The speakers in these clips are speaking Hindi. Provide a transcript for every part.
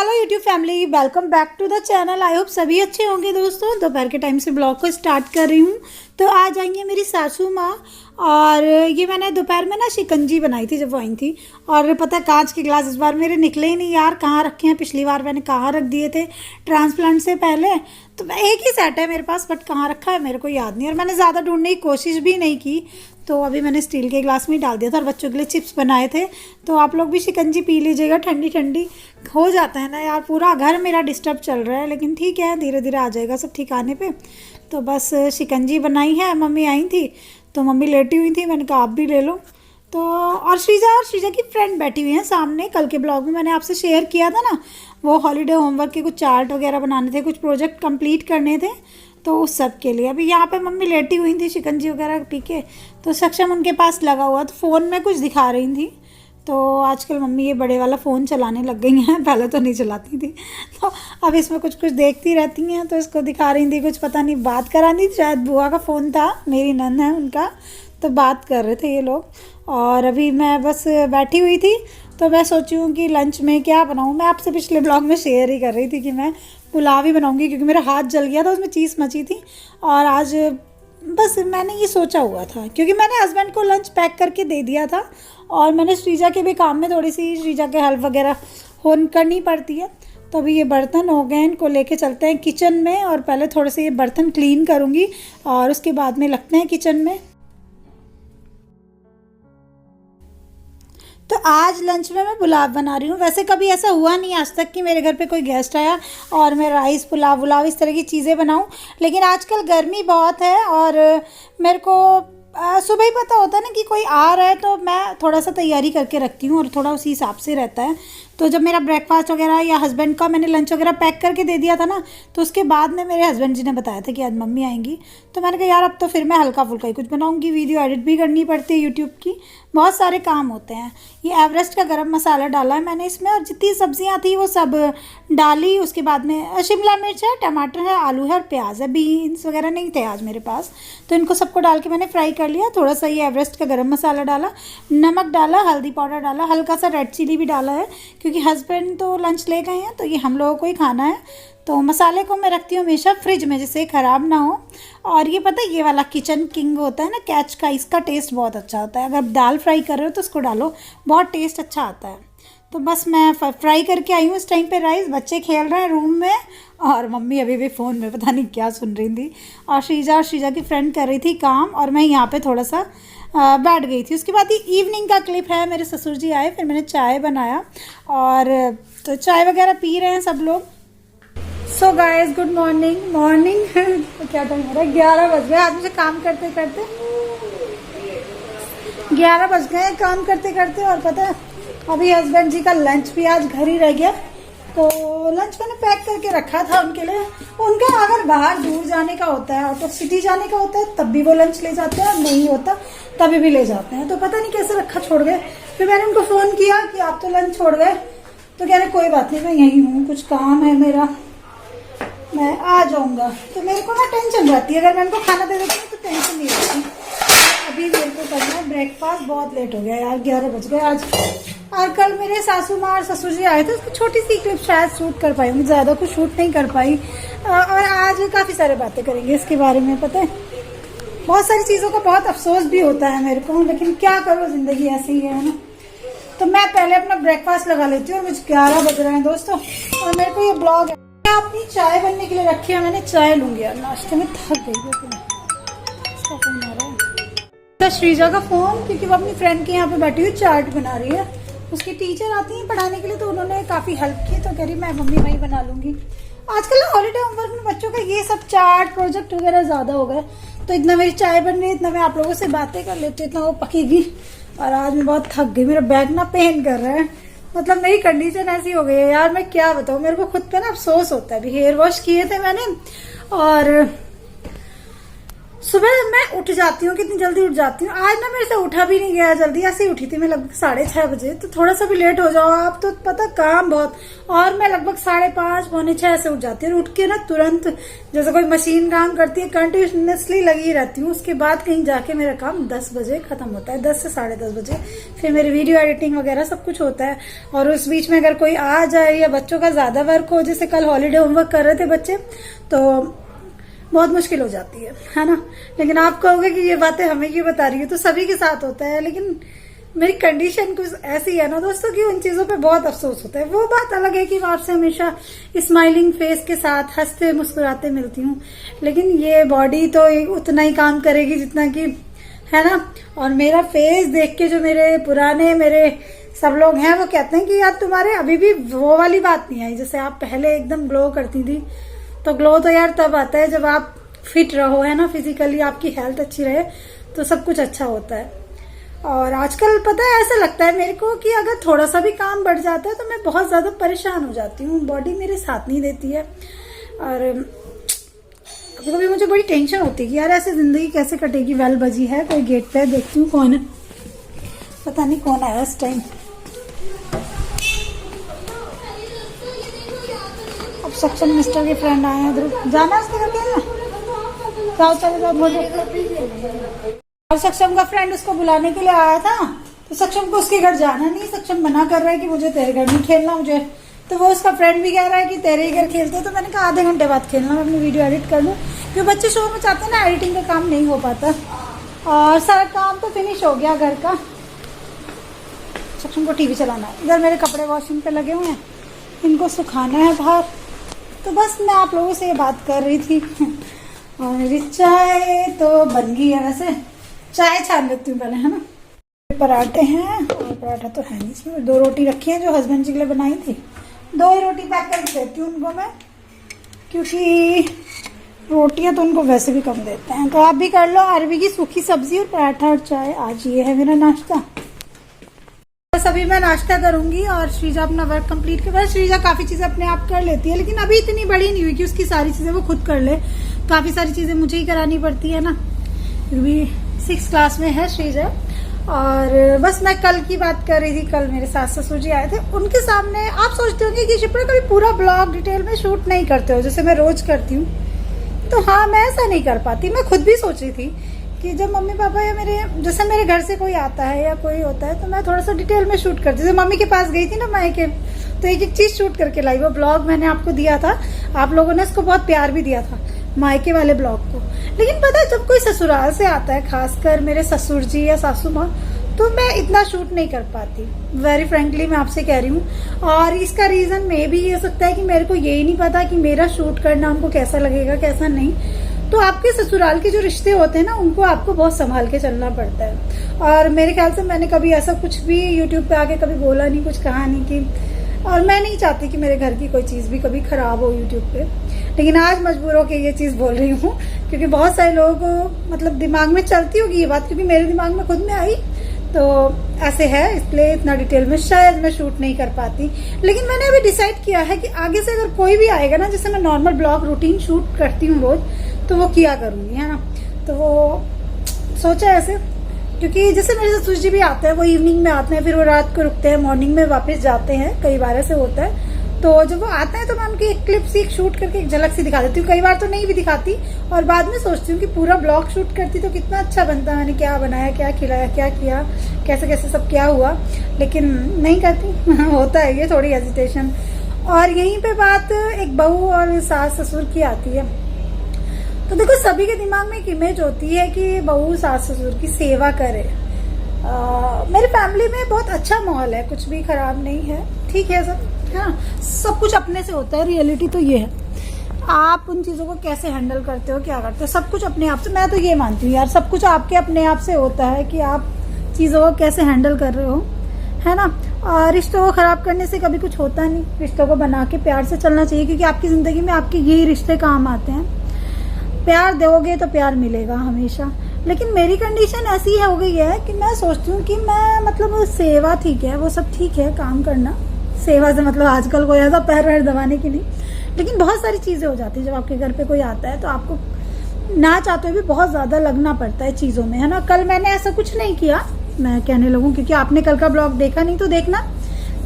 Hello YouTube family, welcome back to the channel. I hope सभी अच्छे होंगे। दोस्तों दोपहर के टाइम से ब्लॉग को स्टार्ट कर रही हूँ। तो आज आई है मेरी सासू माँ, और ये मैंने दोपहर में ना शिकंजी बनाई थी जब वो आई थी। और पता है कांच के ग्लास इस बार मेरे निकले ही नहीं यार, कहाँ रखे हैं। पिछली बार मैंने कहाँ रख दिए थे ट्रांसप्लांट से पहले, तो एक ही सेट है मेरे पास, बट कहाँ रखा है मेरे को याद नहीं। और मैंने ज़्यादा ढूंढने की कोशिश भी नहीं की, तो अभी मैंने स्टील के ग्लास में ही डाल दिया था। और बच्चों के लिए चिप्स बनाए थे, तो आप लोग भी शिकंजी पी लीजिएगा, ठंडी ठंडी हो जाता है ना यार। पूरा घर मेरा डिस्टर्ब चल रहा है, लेकिन ठीक है, धीरे धीरे आ जाएगा सब ठिकाने पे। तो बस शिकंजी बनाई है, मम्मी आई थी तो मम्मी लेटी हुई थी, मैंने कहा आप भी ले लो। तो और श्रीजा की फ्रेंड बैठी हुई है सामने। कल के ब्लॉग में मैंने आपसे शेयर किया था ना, वो हॉलीडे होमवर्क के कुछ चार्ट वगैरह बनाने थे, कुछ प्रोजेक्ट कंप्लीट करने थे, तो उस सब के लिए अभी यहाँ पे मम्मी लेटी हुई थी शिकंजी वगैरह पी के। तो सक्षम उनके पास लगा हुआ, तो फ़ोन में कुछ दिखा रही थी। तो आजकल मम्मी ये बड़े वाला फ़ोन चलाने लग गई हैं, पहले तो नहीं चलाती थी। तो अब इसमें कुछ कुछ देखती रहती हैं, तो इसको दिखा रही थी कुछ, पता नहीं बात करानी थी, शायद बुआ का फ़ोन था, मेरी नंद है उनका, तो बात कर रहे थे ये लोग। और अभी मैं बस बैठी हुई थी, तो मैं सोची हूँ कि लंच में क्या बनाऊँ। मैं आपसे पिछले ब्लॉग में शेयर ही कर रही थी कि मैं पुलाव ही बनाऊँगी, क्योंकि मेरा हाथ जल गया था, उसमें चीज़ मची थी। और आज बस मैंने ये सोचा हुआ था, क्योंकि मैंने हस्बैंड को लंच पैक करके दे दिया था, और मैंने श्रीजा के भी काम में थोड़ी सी श्रीजा के हेल्प वगैरह करनी पड़ती है। तो अभी ये बर्तन हो गए, इनको लेके चलते हैं किचन में, और पहले थोड़े से ये बर्तन क्लीन करूँगी और उसके बाद में लगते हैं किचन में। तो आज लंच में मैं पुलाव बना रही हूँ। वैसे कभी ऐसा हुआ नहीं आज तक कि मेरे घर पे कोई गेस्ट आया और मैं राइस पुलाव इस तरह की चीज़ें बनाऊँ, लेकिन आजकल गर्मी बहुत है और मेरे को सुबह ही पता होता है ना कि कोई आ रहा है, तो मैं थोड़ा सा तैयारी करके रखती हूँ और थोड़ा उसी हिसाब से रहता है। तो जब मेरा ब्रेकफास्ट वगैरह या हस्बैंड का मैंने लंच वगैरह पैक करके दे दिया था ना, तो उसके बाद में मेरे हस्बैंड जी ने बताया था कि आज मम्मी आएंगी, तो मैंने कहा यार अब तो फिर मैं हल्का फुल्का ही कुछ बनाऊंगी। वीडियो एडिट भी करनी पड़ती है यूट्यूब की, बहुत सारे काम होते हैं। ये एवरेस्ट का गरम मसाला डाला है मैंने इसमें, और जितनी सब्जियां थी वो सब डाली। उसके बाद में शिमला मिर्च है, टमाटर है, आलू है और प्याज है। बीन्स वगैरह नहीं थे आज मेरे पास, तो इनको सबको डाल के मैंने फ्राई कर लिया। थोड़ा सा ये एवरेस्ट का गरम मसाला डाला, नमक डाला, हल्दी पाउडर डाला, हल्का सा रेड चिली भी डाला है, क्योंकि हस्बैंड तो लंच ले गए हैं, तो ये हम लोगों को ही खाना है। तो मसाले को मैं रखती हूँ हमेशा फ्रिज में, जिससे ख़राब ना हो। और ये पता है ये वाला किचन किंग होता है ना, कैच का, इसका टेस्ट बहुत अच्छा होता है। अगर दाल फ्राई कर रहे हो तो इसको डालो, बहुत टेस्ट अच्छा आता है। तो बस मैं फ्राई करके आई हूँ इस टाइम पे राइस। बच्चे खेल रहे हैं रूम में, और मम्मी अभी भी फ़ोन में पता नहीं क्या सुन रही थी। और श्रीजा की फ्रेंड कर रही थी काम, और मैं यहाँ पे थोड़ा सा बैठ गई थी। उसके बाद ये इवनिंग का क्लिप है, मेरे ससुर जी आए, फिर मैंने चाय बनाया, और तो चाय वगैरह पी रहे हैं सब लोग। So guys, good morning. क्या टाइम हो रहा है? 11 बज गए। आज मुझे काम करते करते 11 बज गए काम करते करते। और पता है अभी हस्बैंड जी का लंच भी आज घर ही रह गया, तो लंच मैंने पैक करके रखा था उनके लिए। उनका अगर बाहर दूर जाने का होता है, आउट ऑफ सिटी जाने का होता है, तब भी वो लंच ले जाते हैं, और नहीं होता तभी भी ले जाते हैं। तो पता नहीं कैसे रखा छोड़ गए। फिर मैंने उनको फ़ोन किया कि आप तो लंच छोड़ गए, तो कह रहे कोई बात नहीं, मैं यहीं हूँ, कुछ काम है मेरा, मैं आ जाऊंगा। तो मेरे को ना टेंशन रहती है, अगर मैं उनको खाना दे देती हूँ तो टेंशन नहीं रहती। अभी मेरे को करना है ब्रेकफास्ट, बहुत लेट हो गया यार, 11 बज गए आज। और कल मेरे सासू माँ और ससुर जी आए थे, उसकी छोटी सी क्लिप शायद शूट कर पाई हूँ, ज़्यादा कुछ शूट नहीं कर पाई। और आज काफ़ी सारे बातें करेंगे इसके बारे में। पता है बहुत सारी चीज़ों का बहुत अफसोस भी होता है मेरे को, लेकिन क्या करो, ज़िंदगी ऐसी ही है ना। तो मैं पहले अपना ब्रेकफास्ट लगा लेती हूँ, और मुझे 11 बज रहे हैं दोस्तों, और मेरे को ये ब्लॉग अपनी चाय बनने के लिए रखी है। मैंने चाय लूंगी यार, नाश्ते में थक गई है। इसका फोन आ रहा है, श्रीजा का फोन, क्योंकि वो अपनी फ्रेंड के यहाँ पे बैठी हुई चार्ट बना रही है। उसकी टीचर आती है पढ़ाने के लिए, तो उन्होंने काफ़ी हेल्प की, तो कह रही मैं मम्मी वहीं बना लूँगी। आजकल ना हॉलीडे होमवर्क में बच्चों का ये सब चार्ट प्रोजेक्ट वगैरह ज़्यादा हो गए, तो इतना मेरी चाय बन रही, इतना मैं आप लोगों से बातें कर लेती हूँ, इतना वो पकेगी। और आज मैं बहुत थक गई, मेरा बैक ना पेन कर रहा है, मतलब मेरी कंडीशन ऐसी हो गई है यार, मैं क्या बताऊँ। मेरे को खुद पे ना अफसोस होता है। अभी हेयर वॉश किए थे मैंने, और सुबह मैं उठ जाती हूँ, कितनी जल्दी उठ जाती हूँ। आज ना मेरे से उठा भी नहीं गया जल्दी, ऐसे ही उठी थी मैं लगभग 6:30 बजे। तो थोड़ा सा भी लेट हो जाओ आप तो पता काम बहुत, और मैं लगभग 5:30 पौने 6 ऐसे उठ जाती हूँ। उठ के ना तुरंत जैसे कोई मशीन काम करती है कंटिन्यूसली लगी रहती हूँ। उसके बाद कहीं जाके मेरा काम 10 बजे खत्म होता है, 10 से 10:30 बजे। फिर मेरी वीडियो एडिटिंग वगैरह सब कुछ होता है। और उस बीच में अगर कोई आ जाए या बच्चों का ज्यादा वर्क हो, जैसे कल हॉलीडे होमवर्क कर रहे थे बच्चे, तो बहुत मुश्किल हो जाती है ना। लेकिन आप कहोगे कि ये बातें हमें क्यों बता रही है, तो सभी के साथ होता है। लेकिन मेरी कंडीशन कुछ ऐसी है ना दोस्तों कि उन चीजों पे बहुत अफसोस होता है। वो बात अलग है कि मैं आपसे हमेशा स्माइलिंग फेस के साथ हंसते मुस्कुराते मिलती हूँ, लेकिन ये बॉडी तो उतना ही काम करेगी जितना कि, है ना। और मेरा फेस देख के जो मेरे पुराने मेरे सब लोग हैं वो कहते हैं कि यार तुम्हारे अभी भी वो वाली बात नहीं आई, जैसे आप पहले एकदम ग्लो करती थी। तो ग्लो तो यार तब आता है जब आप फिट रहो, है ना, फिजिकली आपकी हेल्थ अच्छी रहे तो सब कुछ अच्छा होता है। और आजकल पता है ऐसा लगता है मेरे को कि अगर थोड़ा सा भी काम बढ़ जाता है तो मैं बहुत ज्यादा परेशान हो जाती हूँ, बॉडी मेरे साथ नहीं देती है। और कभी कभी मुझे बड़ी टेंशन होती है कि यार ऐसे जिंदगी कैसे कटेगी। बेल बजी है, कोई गेट पे, देखती हूँ कौन है, पता नहीं कौन आया इस टाइम। अब सक्षम मिस्टर के फ्रेंड आए हैं, इधर जाना है उसके घर के ना, जाओ चले जाओ बोलो। और सक्षम का फ्रेंड उसको बुलाने के लिए आया था, तो सक्षम को उसके घर जाना नहीं, सक्षम मना कर रहा है कि मुझे तेरे घर नहीं खेलना मुझे। तो वो उसका फ्रेंड भी कह रहा है कि तेरे ही घर खेलते हैं। तो मैंने कहा आधे घंटे बाद खेलना, मैं अपनी वीडियो एडिट कर लूँ, क्योंकि बच्चे शोर में चाहते हैं ना, एडिटिंग का काम नहीं हो पाता। और सारा काम तो फिनिश हो गया घर का, सक्षम को टीवी चलाना है। इधर मेरे कपड़े वॉशिंग पे लगे हुए हैं, इनको सुखाना है बाहर। तो बस मैं आप लोगों से ये बात कर रही थी। और मेरी चाय तो बन गई है, वैसे चाय छान लेती हूँ पहले, है ना। पराठे हैं, और पराठा तो है नहीं इसमें, 2 रोटी रखी है जो हस्बैंड जी के लिए बनाई थी, 2 ही रोटी पैक करके देती हूँ उनको मैं, क्योंकि रोटियां तो उनको वैसे भी कम देते हैं। तो आप भी कर लो, अरबी की सूखी सब्जी और पराठा और चाय। आज ये है मेरा नाश्ता। बस अभी मैं नाश्ता करूंगी और श्रीजा अपना वर्क कंप्लीट कर। श्रीजा काफी चीजें अपने आप कर लेती है, लेकिन अभी इतनी बड़ी नहीं हुई कि उसकी सारी चीजें वो खुद कर ले। काफी सारी चीजें मुझे ही करानी पड़ती है ना, अभी 6th क्लास में है श्रीजा। और बस मैं कल की बात कर रही थी, कल मेरे सास ससुर जी आए थे, उनके सामने आप सोचते होंगे कि शिप्रा कभी पूरा ब्लॉग डिटेल में शूट नहीं करते हो जैसे मैं रोज करती हूँ। तो हाँ, मैं ऐसा नहीं कर पाती। मैं खुद भी सोच रही थी कि जब मम्मी पापा या जैसे मेरे घर से कोई आता है या कोई होता है तो मैं थोड़ा सा डिटेल में शूट करती हूँ। मम्मी के पास गई थी ना मायके, तो एक एक चीज शूट करके लाई। वो ब्लॉग मैंने आपको दिया था, आप लोगों ने इसको बहुत प्यार भी दिया था, मायके वाले ब्लॉग को। लेकिन पता है जब कोई ससुराल से आता है, खासकर मेरे ससुर जी या सासू माँ, तो मैं इतना शूट नहीं कर पाती, वेरी फ्रेंकली मैं आपसे कह रही हूँ। और इसका रीजन मे भी ये सकता है कि मेरे को यही नहीं पता कि मेरा शूट करना उनको कैसा लगेगा कैसा नहीं। तो आपके ससुराल के जो रिश्ते होते हैं ना, उनको आपको बहुत संभाल के चलना पड़ता है। और मेरे ख्याल से मैंने कभी ऐसा कुछ भी यूट्यूब पे आके कभी बोला नहीं, कुछ कहा नहीं कि, और मैं नहीं चाहती कि मेरे घर की कोई चीज भी कभी खराब हो यूट्यूब पे। लेकिन आज मजबूर होकर ये चीज बोल रही हूँ, क्योंकि बहुत सारे लोगों को मतलब दिमाग में चलती होगी ये बात, क्योंकि मेरे दिमाग में खुद में आई। तो ऐसे है, इसलिए इतना डिटेल में शायद मैं शूट नहीं कर पाती। लेकिन मैंने अभी डिसाइड किया है कि आगे से अगर कोई भी आएगा ना, जैसे मैं नॉर्मल ब्लॉग रूटीन शूट करती हूँ रोज, तो वो किया करूंगी, है ना। तो वो सोचा ऐसे, क्योंकि जैसे मेरे ससुर जी भी आते हैं, वो इवनिंग में आते हैं, फिर वो रात को रुकते हैं, मॉर्निंग में वापस जाते हैं, कई बार ऐसे होता है। तो जब वो आते हैं तो मैं उनकी एक क्लिप सी शूट करके एक झलक सी दिखा देती हूँ। कई बार तो नहीं भी दिखाती, और बाद में सोचती हूँ कि पूरा ब्लॉग शूट करती तो कितना अच्छा बनता, मैंने क्या बनाया, क्या खिलाया, क्या किया, कैसे कैसे सब क्या हुआ। लेकिन नहीं करती। होता है ये थोड़ी हेजिटेशन। और यहीं पे बात एक बहू और सास ससुर की आती है। तो देखो, सभी के दिमाग में एक इमेज होती है कि बहू सास ससुर की सेवा करे। मेरी फैमिली में बहुत अच्छा माहौल है, कुछ भी खराब नहीं है, ठीक है सब, हाँ, सब कुछ अपने से होता है। रियलिटी तो ये है, आप उन चीजों को कैसे हैंडल करते हो, क्या करते हो, सब कुछ अपने आप से। मैं तो ये मानती हूँ यार, सब कुछ आपके अपने आप से होता है कि आप चीजों को कैसे हैंडल कर रहे हो, है ना। और रिश्तों को खराब करने से कभी कुछ होता नहीं, रिश्तों को बना के प्यार से चलना चाहिए, क्योंकि आपकी जिंदगी में आपके यही रिश्ते काम आते हैं। प्यार दोगे तो प्यार मिलेगा हमेशा। लेकिन मेरी कंडीशन ऐसी हो गई है कि मैं सोचती हूँ कि मैं मतलब सेवा ठीक है, वो सब ठीक है, काम करना, सेवा से मतलब आजकल कोई ऐसा पैर वैर दबाने की नहीं। लेकिन बहुत सारी चीजें हो जाती है जब आपके घर पे कोई आता है, तो आपको ना चाहते हुए भी बहुत ज़्यादा लगना पड़ता है चीज़ों में, है ना। कल मैंने ऐसा कुछ नहीं किया, मैं कहने लगूँ, क्योंकि आपने कल का ब्लॉग देखा नहीं तो देखना,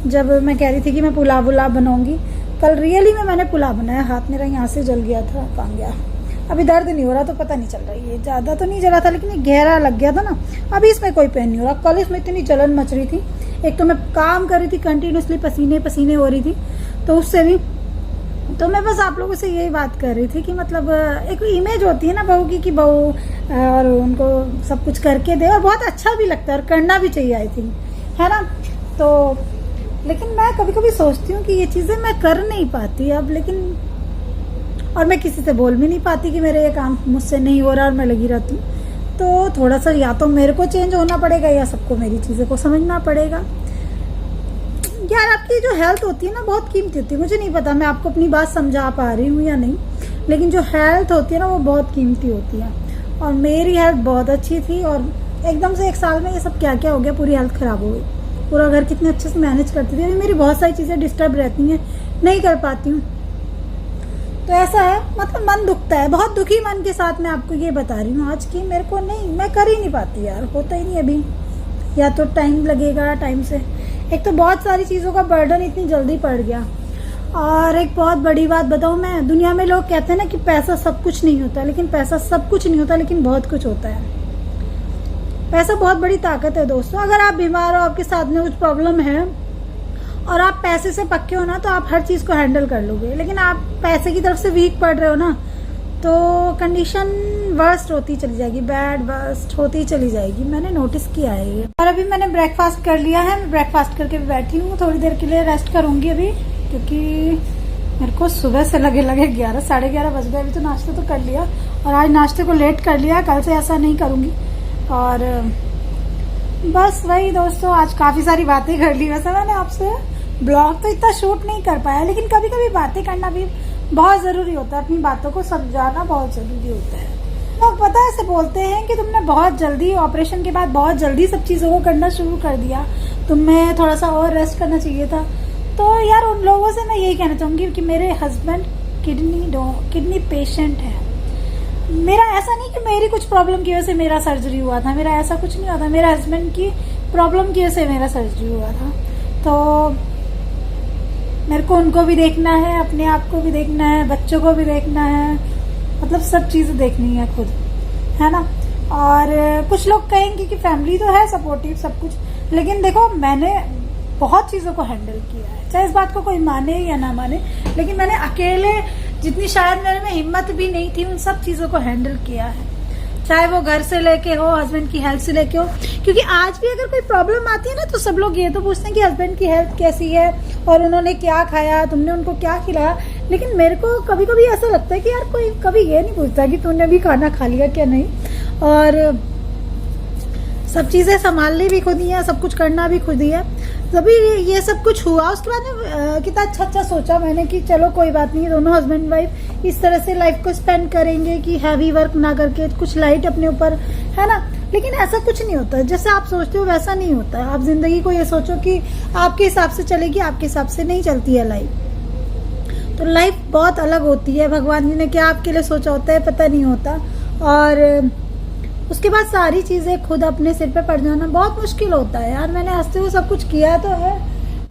जब मैं कह रही थी कि मैं पुलाव वुलाव बनाऊंगी। कल रियली में मैंने पुलाव बनाया, हाथ मेरा यहाँ से जल गया था, कहाँ गया, अभी दर्द नहीं हो रहा तो पता नहीं चल रहा, ये ज़्यादा तो नहीं जला था लेकिन ये गहरा लग गया था ना। अभी इसमें कोई पेन नहीं हो रहा, कल इसमें इतनी जलन मच रही थी। एक तो मैं काम कर रही थी कंटिन्यूसली, पसीने पसीने हो रही थी, तो उससे भी। तो मैं बस आप लोगों से यही बात कर रही थी कि मतलब एक इमेज होती है ना बहू की, कि बहू और उनको सब कुछ करके दे, और बहुत अच्छा भी लगता है और करना भी चाहिए, आई थिंक, है ना। तो लेकिन मैं कभी कभी सोचती हूँ कि ये चीज़ें मैं कर नहीं पाती अब, लेकिन और मैं किसी से बोल भी नहीं पाती कि मेरे ये काम मुझसे नहीं हो रहा और मैं लगी रहती हूँ। तो थोड़ा सा या तो मेरे को चेंज होना पड़ेगा या सबको मेरी चीज़ों को समझना पड़ेगा। यार आपकी जो हेल्थ होती है ना बहुत कीमती होती है, मुझे नहीं पता मैं आपको अपनी बात समझा पा रही हूँ या नहीं, लेकिन जो हेल्थ होती है ना वो बहुत कीमती होती है। और मेरी हेल्थ बहुत अच्छी थी और एकदम से 1 साल में ये सब क्या क्या हो गया, पूरी हेल्थ खराब हो गई। पूरा घर कितने अच्छे से मैनेज करती थी, अभी मेरी बहुत सारी चीज़ें डिस्टर्ब रहती हैं, नहीं कर पाती हूँ। तो ऐसा है, मतलब मन दुखता है, बहुत दुखी मन के साथ मैं आपको ये बता रही हूँ आज की मेरे को नहीं, मैं कर ही नहीं पाती यार, होता ही नहीं अभी, या तो टाइम लगेगा, टाइम से एक तो बहुत सारी चीज़ों का बर्डन इतनी जल्दी पड़ गया। और एक बहुत बड़ी बात बताऊँ मैं, दुनिया में लोग कहते हैं ना कि पैसा सब कुछ नहीं होता, लेकिन पैसा सब कुछ नहीं होता, लेकिन बहुत कुछ होता है। पैसा बहुत बड़ी ताकत है दोस्तों। अगर आप बीमार हो, आपके साथ में कुछ प्रॉब्लम है और आप पैसे से पक्के हो ना, तो आप हर चीज़ को हैंडल कर लोगे। लेकिन आप पैसे की तरफ से वीक पड़ रहे हो ना, तो कंडीशन वर्स्ट होती चली जाएगी, बैड वर्स्ट होती चली जाएगी। मैंने नोटिस किया है ये। और अभी मैंने ब्रेकफास्ट कर लिया है, मैं ब्रेकफास्ट करके भी बैठी हूँ, थोड़ी देर के लिए रेस्ट करूँगी अभी, क्योंकि मेरे को सुबह से लगे 11 साढ़े 11 बज गए। अभी तो नाश्ता तो कर लिया, और आज नाश्ते को लेट कर लिया, कल से ऐसा नहीं करूँगी। और बस वही दोस्तों, आज काफ़ी सारी बातें कर ली। वैसे मैंने आपसे ब्लॉग तो इतना शूट नहीं कर पाया, लेकिन कभी कभी बातें करना भी बहुत ज़रूरी होता है, अपनी बातों को समझाना बहुत ज़रूरी होता है। लोग पता है ऐसे बोलते हैं कि तुमने बहुत जल्दी ऑपरेशन के बाद बहुत जल्दी सब चीज़ों को करना शुरू कर दिया, तुम्हें थोड़ा सा और रेस्ट करना चाहिए था। तो यार उन लोगों से मैं यही कहना चाहूँगी कि मेरे हस्बैंड किडनी पेशेंट है। मेरा ऐसा नहीं कि मेरी कुछ प्रॉब्लम की वजह से मेरा सर्जरी हुआ था, मेरा ऐसा कुछ नहीं हुआ था, मेरे हस्बैंड की प्रॉब्लम की वजह से मेरा सर्जरी हुआ था। तो मेरे को उनको भी देखना है, अपने आप को भी देखना है, बच्चों को भी देखना है, मतलब सब चीज़ें देखनी है खुद, है ना। और कुछ लोग कहेंगे कि फैमिली तो है सपोर्टिव सब कुछ, लेकिन देखो मैंने बहुत चीज़ों को हैंडल किया है, चाहे इस बात को कोई माने या ना माने, लेकिन मैंने अकेले जितनी शायद मेरे में हिम्मत भी नहीं थी उन सब चीज़ों को हैंडल किया है। चाहे वो घर से लेके हो, हस्बैंड की हेल्थ से लेके हो, क्योंकि आज भी अगर कोई प्रॉब्लम आती है ना तो सब लोग ये तो पूछते हैं कि हस्बैंड की हेल्थ कैसी है और उन्होंने क्या खाया, तुमने उनको क्या खिलाया। लेकिन मेरे को कभी कभी ऐसा लगता है कि यार कोई कभी ये नहीं पूछता कि तूने भी खाना खा लिया क्या नहीं। और सब चीज़ें संभालनी भी खुद ही है, सब कुछ करना भी खुद ही है। तभी ये सब कुछ हुआ, उसके बाद में कितना अच्छा सोचा मैंने कि चलो कोई बात नहीं, दोनों हस्बैंड वाइफ इस तरह से लाइफ को स्पेंड करेंगे कि हैवी वर्क ना करके कुछ लाइट अपने ऊपर, है ना। लेकिन ऐसा कुछ नहीं होता जैसे आप सोचते हो, वैसा नहीं होता है। आप जिंदगी को ये सोचो कि आपके हिसाब से चलेगी, आपके हिसाब से नहीं चलती है लाइफ। तो लाइफ बहुत अलग होती है, भगवान जी ने क्या आपके लिए सोचा होता है पता नहीं होता। और उसके बाद सारी चीज़ें खुद अपने सिर पे पड़ जाना बहुत मुश्किल होता है यार। मैंने हंसते हुए सब कुछ किया तो है।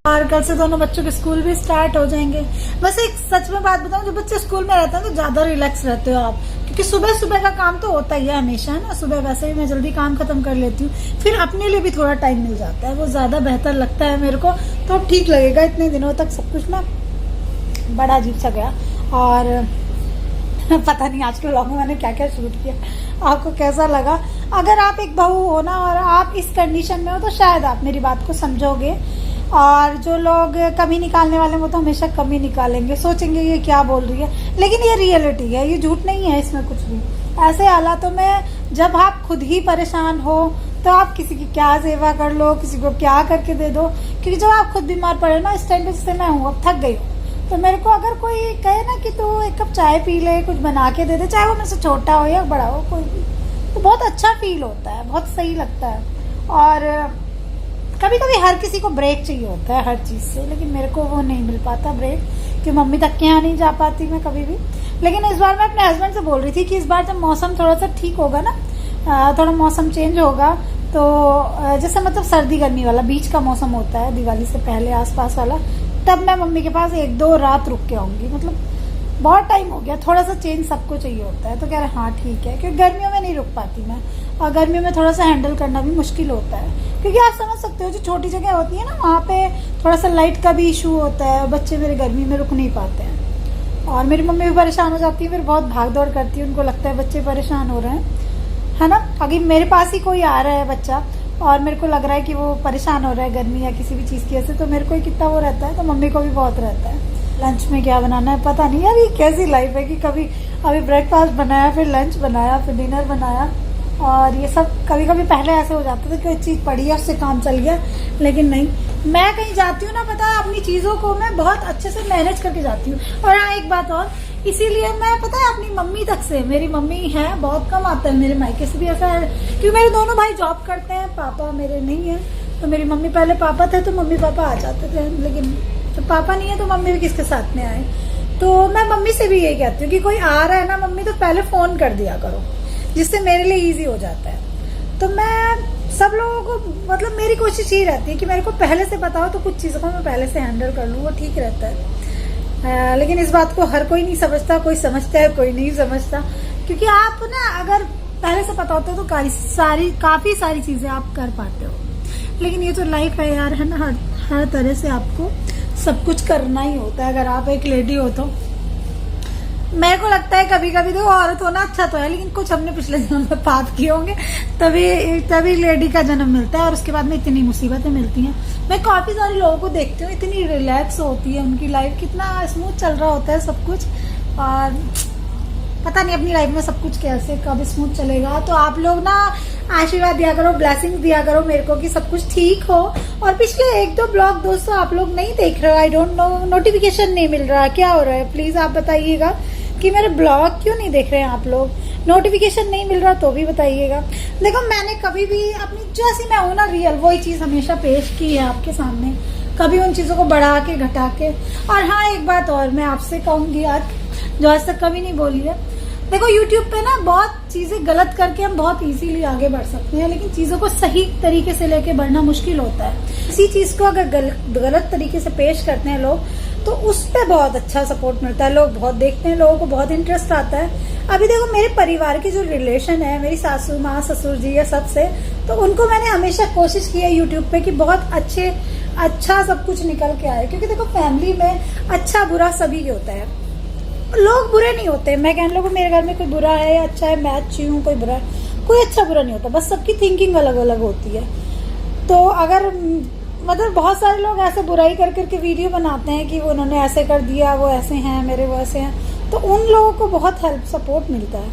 और कल से दोनों बच्चों के स्कूल भी स्टार्ट हो जाएंगे। बस एक सच में बात बताऊं, जब बच्चे स्कूल में रहते हैं तो ज़्यादा रिलैक्स रहते हो आप, क्योंकि सुबह सुबह का काम तो होता ही है हमेशा, है ना। सुबह वैसे ही मैं जल्दी काम खत्म कर लेती हूँ, फिर अपने लिए भी थोड़ा टाइम मिल जाता है, वो ज़्यादा बेहतर लगता है मेरे को। तो ठीक लगेगा। इतने दिनों तक सब कुछ ना बड़ा अजीब सा गया, और पता नहीं आज के व्लॉग में मैंने क्या क्या शूट किया, आपको कैसा लगा। अगर आप एक बहू हो ना और आप इस कंडीशन में हो तो शायद आप मेरी बात को समझोगे। और जो लोग कमी निकालने वाले वो तो हमेशा कमी निकालेंगे, सोचेंगे ये क्या बोल रही है, लेकिन ये रियलिटी है, ये झूठ नहीं है इसमें कुछ भी। ऐसे हालातों में जब आप खुद ही परेशान हो तो आप किसी की क्या सेवा कर लो, किसी को क्या करके दे दो। क्योंकि जब आप खुद बीमार पड़े ना, इस टाइम पे जैसे मैं हूँ, अब थक गई हूँ, तो मेरे को अगर कोई कहे ना कि तू एक कप चाय पी ले, कुछ बना के दे दे, चाहे वो मेरे से छोटा हो या बड़ा हो कोई भी, तो बहुत अच्छा फील होता है, बहुत सही लगता है। और कभी कभी हर किसी को ब्रेक चाहिए होता है हर चीज़ से, लेकिन मेरे को वो नहीं मिल पाता ब्रेक, कि मम्मी तक के यहाँ नहीं जा पाती मैं कभी भी। लेकिन इस बार मैं अपने हस्बैंड से बोल रही थी कि इस बार जब मौसम थोड़ा सा ठीक होगा ना, थोड़ा मौसम चेंज होगा, तो जैसे मतलब सर्दी गर्मी वाला बीच का मौसम होता है दिवाली से पहले आसपास वाला, तब मैं मम्मी के पास 1-2 रात रुक के आऊंगी। मतलब बहुत टाइम हो गया, थोड़ा सा चेंज सबको चाहिए होता है। तो कह रहे हाँ ठीक है, क्योंकि गर्मियों में नहीं रुक पाती मैं, और गर्मियों में थोड़ा सा हैंडल करना भी मुश्किल होता है, क्योंकि आप समझ सकते हो जो छोटी जगह होती है ना, वहाँ पे थोड़ा सा लाइट का भी इशू होता है, बच्चे मेरे गर्मी में रुक नहीं पाते हैं, और मेरी मम्मी भी परेशान हो जाती है, फिर बहुत भाग दौड़ करती है, उनको लगता है बच्चे परेशान हो रहे हैं, है ना। अगर मेरे पास ही कोई आ रहा है बच्चा और मेरे को लग रहा है कि वो परेशान हो रहा है गर्मी या किसी भी चीज़ की वजह से, तो मेरे को ही कितना वो रहता है, तो मम्मी को भी बहुत रहता है। लंच में क्या बनाना है पता नहीं यार, ये कैसी लाइफ है कि कभी अभी ब्रेकफास्ट बनाया, फिर लंच बनाया, फिर डिनर बनाया, और ये सब कभी कभी पहले ऐसे हो जाता था कि कोई चीज़ पड़ी है उससे काम चल गया, लेकिन नहीं, मैं कहीं जाती हूँ ना, पता है अपनी चीज़ों को मैं बहुत अच्छे से मैनेज करके जाती हूँ। और हाँ एक बात और, इसीलिए मैं पता है अपनी मम्मी तक से, मेरी मम्मी है बहुत कम आता है, मेरे मायके से भी ऐसा है, क्योंकि मेरे दोनों भाई जॉब करते हैं, पापा मेरे नहीं है, तो मेरी मम्मी, पहले पापा थे तो मम्मी पापा आ जाते थे, लेकिन जब पापा नहीं है तो मम्मी भी किसके साथ में आए। तो मैं मम्मी से भी यही कहती हूँ कि कोई आ रहा है ना मम्मी, तो पहले फोन कर दिया करो, जिससे मेरे लिए इजी हो जाता है। तो मैं सब लोगों को, मतलब मेरी कोशिश यही रहती है कि मेरे को पहले से बताओ, तो कुछ चीज़ों को मैं पहले से हैंडल कर लूँ, वो ठीक रहता है। लेकिन इस बात को हर कोई नहीं समझता, कोई समझता है कोई नहीं समझता, क्योंकि आप ना अगर पहले से पता होता है तो काफ़ी सारी चीज़ें आप कर पाते हो। लेकिन ये तो लाइफ है यार, है ना, हर तरह से आपको सब कुछ करना ही होता है। अगर आप एक लेडी हो तो मेरे को लगता है कभी कभी तो औरत होना अच्छा तो है, लेकिन कुछ हमने पिछले जन्म में पाप किए होंगे, तभी लेडी का जन्म मिलता है, और उसके बाद में इतनी मुसीबतें मिलती हैं। मैं काफी सारे लोगों को देखती हूँ, इतनी रिलैक्स होती है उनकी लाइफ, कितना स्मूथ चल रहा होता है सब कुछ, और पता नहीं अपनी लाइफ में सब कुछ कैसे कब स्मूथ चलेगा। तो आप लोग ना आशीर्वाद दिया करो, ब्लेसिंग दिया करो मेरे को कि सब कुछ ठीक हो। और पिछले 1-2 ब्लॉग दोस्तों आप लोग नहीं देख रहे हो, आई डोंट नो, नोटिफिकेशन नहीं मिल रहा, क्या हो रहा है, प्लीज आप बताइएगा कि मेरे ब्लॉग क्यों नहीं देख रहे हैं आप लोग, नोटिफिकेशन नहीं मिल रहा तो भी बताइएगा। देखो मैंने कभी भी अपनी जैसी मैं हूं ना रियल, वही चीज हमेशा पेश की है आपके सामने, कभी उन चीजों को बढ़ा के घटा के। और हाँ एक बात और मैं आपसे कहूंगी यार, जो आज तक कभी नहीं बोली है, देखो YouTube पे ना बहुत चीजें गलत करके हम बहुत इजीली आगे बढ़ सकते हैं, लेकिन चीजों को सही तरीके से लेके बढ़ना मुश्किल होता है। इसी चीज को अगर गलत तरीके से पेश करते हैं लोग, तो उस पर बहुत अच्छा सपोर्ट मिलता है, लोग बहुत देखते हैं, लोगों को बहुत इंटरेस्ट आता है। अभी देखो मेरे परिवार के जो रिलेशन है, मेरी सासू माँ ससुर जी या सबसे, तो उनको मैंने हमेशा कोशिश की है यूट्यूब पे कि बहुत अच्छा सब कुछ निकल के आए, क्योंकि देखो फैमिली में अच्छा बुरा सभी होता है, लोग बुरे नहीं होते। मैं कहने लगूं मेरे घर में कोई बुरा है या अच्छा है, मैं अच्छी हूँ कोई बुरा है, कोई अच्छा बुरा नहीं होता, बस सबकी थिंकिंग अलग अलग होती है। तो अगर मतलब बहुत सारे लोग ऐसे बुराई कर करके वीडियो बनाते हैं कि उन्होंने ऐसे कर दिया, वो ऐसे हैं, मेरे वो ऐसे हैं, तो उन लोगों को बहुत हेल्प सपोर्ट मिलता है।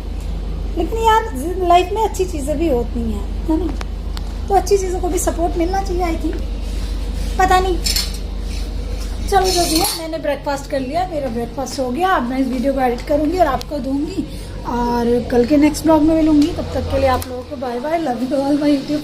लेकिन यार लाइफ में अच्छी चीज़ें भी होती हैं, है ना, तो अच्छी चीज़ों को भी सपोर्ट मिलना चाहिए आई थिंक, पता नहीं। चलो जो भी है, मैंने ब्रेकफास्ट कर लिया, मेरा ब्रेकफास्ट हो गया, अब मैं इस वीडियो को एडिट करूंगी और आपको दूंगी, और कल के नेक्स्ट ब्लॉग में मिलूंगी। तब तक के लिए आप लोगों को bye bye, love you all my YouTube.